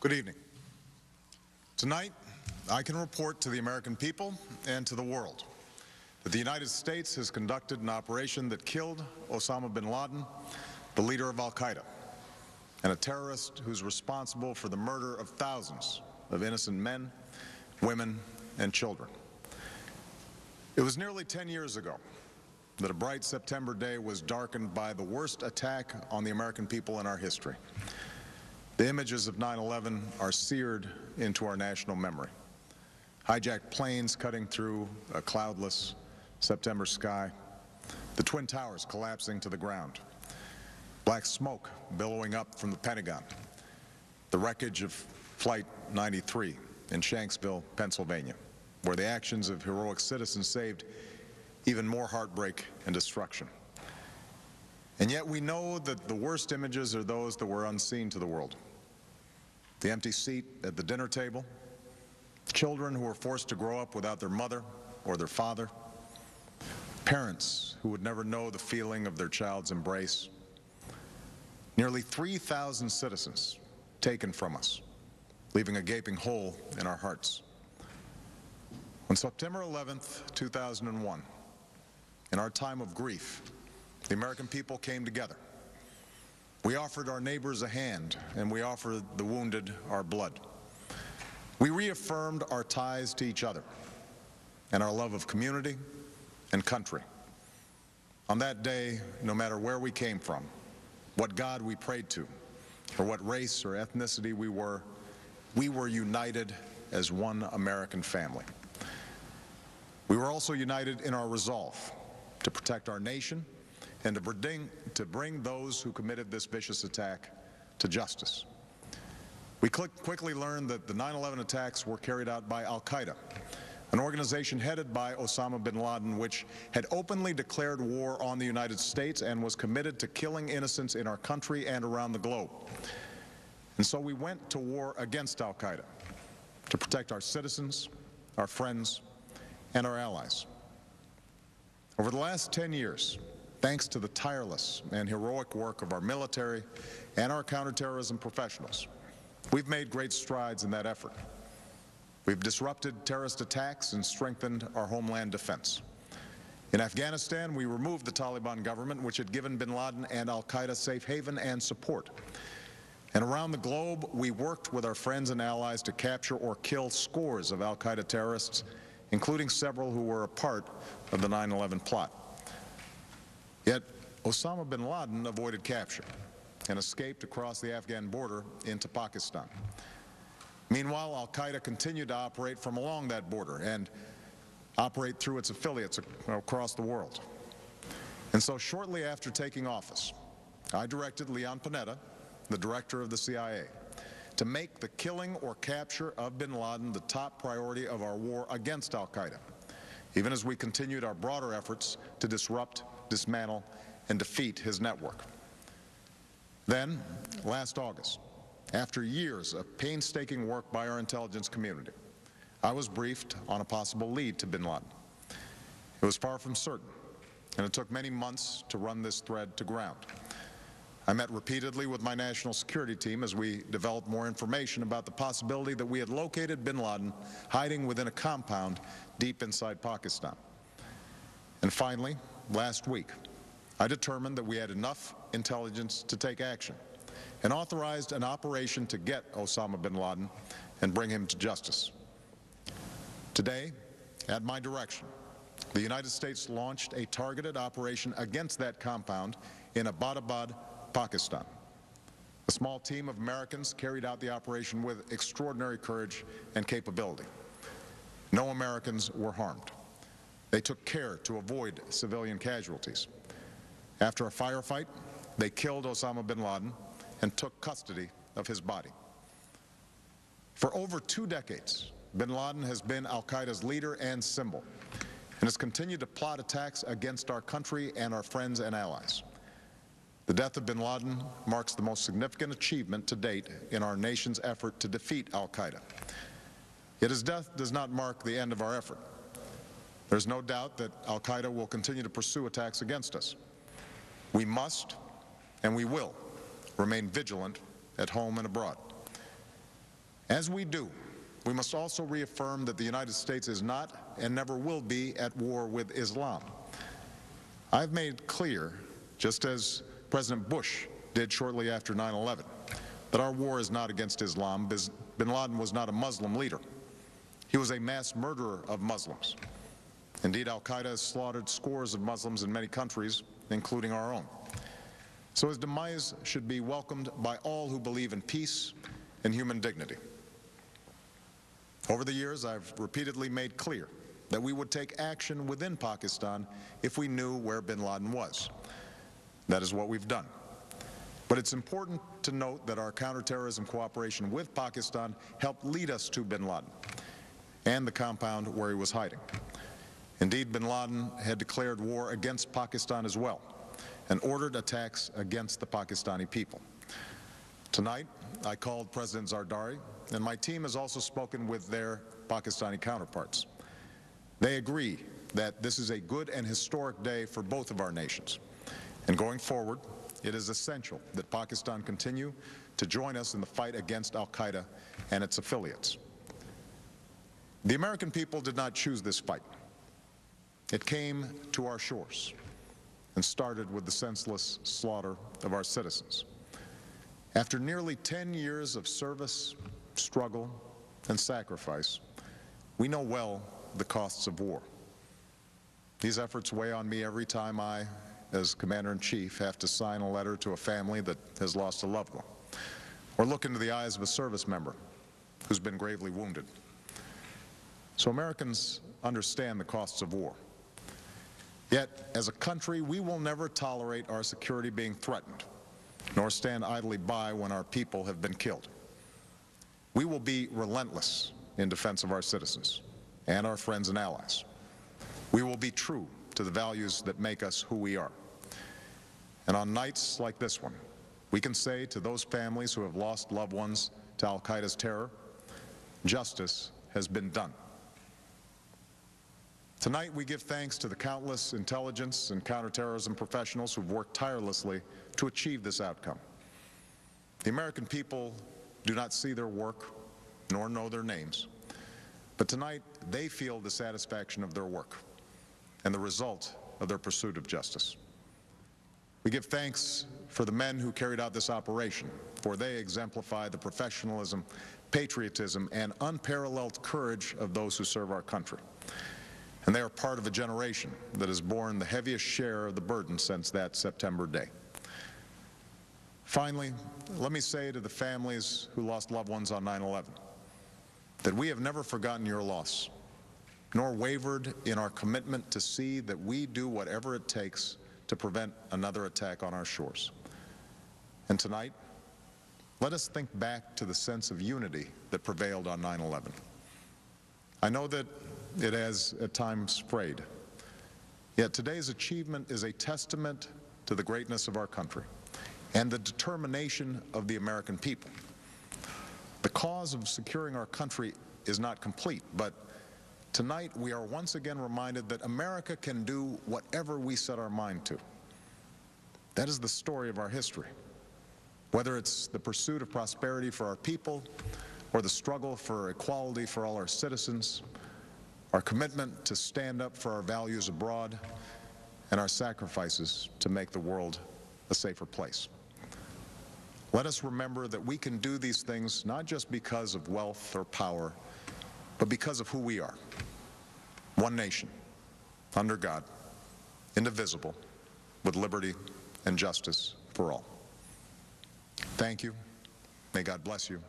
Good evening. Tonight, I can report to the American people and to the world that the United States has conducted an operation that killed Osama Bin Laden, the leader of al-Qaeda, and a terrorist who's responsible for the murder of thousands of innocent men, women, and children. It was nearly 10 years ago that a bright September day was darkened by the worst attack on the American people in our history. The images of 9/11 are seared into our national memory. Hijacked planes cutting through a cloudless September sky, the Twin Towers collapsing to the ground, black smoke billowing up from the Pentagon, the wreckage of Flight 93 in Shanksville, Pennsylvania, where the actions of heroic citizens saved even more heartbreak and destruction. And yet we know that the worst images are those that were unseen to the world. The empty seat at the dinner table, children who were forced to grow up without their mother or their father, parents who would never know the feeling of their child's embrace, nearly 3,000 citizens taken from us, leaving a gaping hole in our hearts. On September 11th, 2001, in our time of grief, the American people came together. We offered our neighbors a hand, and we offered the wounded our blood. We reaffirmed our ties to each other and our love of community and country. On that day, no matter where we came from, what God we prayed to, or what race or ethnicity we were united as one American family. We were also united in our resolve to protect our nation and to bring those who committed this vicious attack to justice. We quickly learned that the 9/11 attacks were carried out by al-Qaeda, an organization headed by Osama Bin Laden, which had openly declared war on the United States and was committed to killing innocents in our country and around the globe. And so we went to war against al-Qaeda to protect our citizens, our friends, and our allies. Over the last 10 years, thanks to the tireless and heroic work of our military and our counterterrorism professionals, we've made great strides in that effort. We've disrupted terrorist attacks and strengthened our homeland defense. In Afghanistan, we removed the Taliban government, which had given bin Laden and al-Qaeda safe haven and support. And around the globe, we worked with our friends and allies to capture or kill scores of al-Qaeda terrorists, including several who were a part of the 9/11 plot. Yet, Osama bin Laden avoided capture and escaped across the Afghan border into Pakistan. Meanwhile, al-Qaeda continued to operate from along that border and operate through its affiliates across the world. And so shortly after taking office, I directed Leon Panetta, the director of the CIA, to make the killing or capture of bin Laden the top priority of our war against al-Qaeda, even as we continued our broader efforts to disrupt, dismantle, and defeat his network. Then, last August, after years of painstaking work by our intelligence community, I was briefed on a possible lead to bin Laden. It was far from certain, and it took many months to run this thread to ground. I met repeatedly with my national security team as we developed more information about the possibility that we had located bin Laden hiding within a compound deep inside Pakistan. And finally, last week, I determined that we had enough intelligence to take action and authorized an operation to get Osama bin Laden and bring him to justice. Today, at my direction, the United States launched a targeted operation against that compound in Abbottabad, Pakistan. A small team of Americans carried out the operation with extraordinary courage and capability. No Americans were harmed. They took care to avoid civilian casualties. After a firefight, they killed Osama bin Laden and took custody of his body. For over 2 decades, bin Laden has been al-Qaeda's leader and symbol, and has continued to plot attacks against our country and our friends and allies. The death of bin Laden marks the most significant achievement to date in our nation's effort to defeat al-Qaeda. Yet his death does not mark the end of our effort. There's no doubt that al-Qaeda will continue to pursue attacks against us. We must, and we will, remain vigilant at home and abroad. As we do, we must also reaffirm that the United States is not and never will be at war with Islam. I've made clear, just as President Bush did shortly after 9/11, that our war is not against Islam. Bin Laden was not a Muslim leader. He was a mass murderer of Muslims. Indeed, al-Qaeda has slaughtered scores of Muslims in many countries, including our own. So his demise should be welcomed by all who believe in peace and human dignity. Over the years, I've repeatedly made clear that we would take action within Pakistan if we knew where bin Laden was. That is what we've done. But it's important to note that our counterterrorism cooperation with Pakistan helped lead us to bin Laden and the compound where he was hiding. Indeed, bin Laden had declared war against Pakistan as well and ordered attacks against the Pakistani people. Tonight, I called President Zardari, and my team has also spoken with their Pakistani counterparts. They agree that this is a good and historic day for both of our nations. And going forward, it is essential that Pakistan continue to join us in the fight against al-Qaeda and its affiliates. The American people did not choose this fight. It came to our shores and started with the senseless slaughter of our citizens. After nearly 10 years of service, struggle, and sacrifice, we know well the costs of war. These efforts weigh on me every time I, as Commander-in-Chief, have to sign a letter to a family that has lost a loved one, or look into the eyes of a service member who's been gravely wounded. So Americans understand the costs of war. Yet, as a country, we will never tolerate our security being threatened, nor stand idly by when our people have been killed. We will be relentless in defense of our citizens and our friends and allies. We will be true to the values that make us who we are. And on nights like this one, we can say to those families who have lost loved ones to al-Qaeda's terror, justice has been done. Tonight, we give thanks to the countless intelligence and counterterrorism professionals who've worked tirelessly to achieve this outcome. The American people do not see their work nor know their names, but tonight they feel the satisfaction of their work and the result of their pursuit of justice. We give thanks for the men who carried out this operation, for they exemplify the professionalism, patriotism, and unparalleled courage of those who serve our country. And they are part of a generation that has borne the heaviest share of the burden since that September day. Finally, let me say to the families who lost loved ones on 9/11 that we have never forgotten your loss, nor wavered in our commitment to see that we do whatever it takes to prevent another attack on our shores. And tonight, let us think back to the sense of unity that prevailed on 9/11. I know that it has at times frayed, yet today's achievement is a testament to the greatness of our country and the determination of the American people. The cause of securing our country is not complete, but tonight we are once again reminded that America can do whatever we set our mind to. That is the story of our history. Whether it's the pursuit of prosperity for our people or the struggle for equality for all our citizens, our commitment to stand up for our values abroad, and our sacrifices to make the world a safer place. Let us remember that we can do these things not just because of wealth or power, but because of who we are. One nation, under God, indivisible, with liberty and justice for all. Thank you. May God bless you.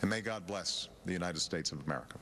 And may God bless the United States of America.